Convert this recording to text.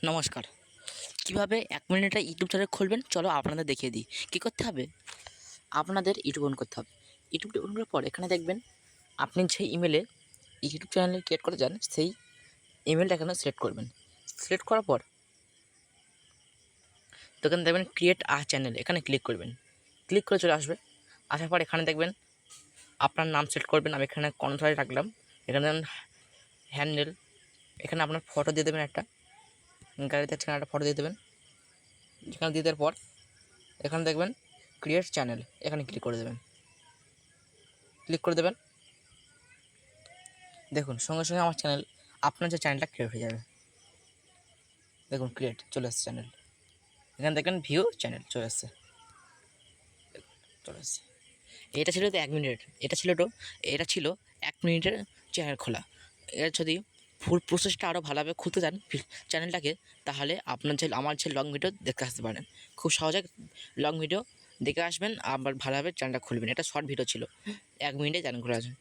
নমস্কার। কিভাবে ১ মিনিটে ইউটিউব চ্যানেল খুলবেন চলো আপনাদের দেখিয়ে দিই। কী করতে হবে? আপনাদের ইউটিউব অন করতে হবে। ইউটিউব অন করার পর এখানে দেখবেন আপনি যে ইমেলে ইউটিউব চ্যানেল ক্রিয়েট করতে চান সেই ইমেলটা এখানে সিলেক্ট করবেন। সিলেক্ট করার পর তো এখানে দেখবেন ক্রিয়েট আ চ্যানেল, এখানে ক্লিক করবেন। ক্লিক করে চলে আসবে। আসার পর এখানে দেখবেন আপনার নাম সিলেক্ট করবেন। আমি এখানে কর্ণধারে রাখলাম। এখানে দেখবেন হ্যান্ডেল, এখানে আপনার ফটো দিয়ে দেবেন একটা। গ্যালারিতে একটা ফটো দিয়ে দেবেন। এখানে দিয়ে দেওয়ার পর এখানে দেখবেন ক্রিয়েট চ্যানেল, এখানে ক্লিক করে দেবেন। ক্লিক করে দেবেন, দেখুন সঙ্গে সঙ্গে আমার চ্যানেল, আপনার যে চ্যানেলটা ক্রিয়েট হয়ে যাবে। দেখুন ক্রিয়েট চলে এসছে চ্যানেল। এখানে দেখবেন ভিউ চ্যানেল চলে এসছে, চলে এসছে। এটা ছিল তো 1 মিনিট, এটা ছিল 1 মিনিটের চ্যানেল খোলা। এর যদি ফুল প্রসেসটা আরও ভালোভাবে খুলতে চান চ্যানেলটাকে, তাহলে আপনার যে আমার যে লং ভিডিও দেখতে আসতে পারেন। খুব সহজে লং ভিডিও দেখে আসবেন, আবার ভালোভাবে চ্যানেলটা খুলবেন। এটা শর্ট ভিডিও ছিল, 1 মিনিটে চ্যানেল খোলা আছে।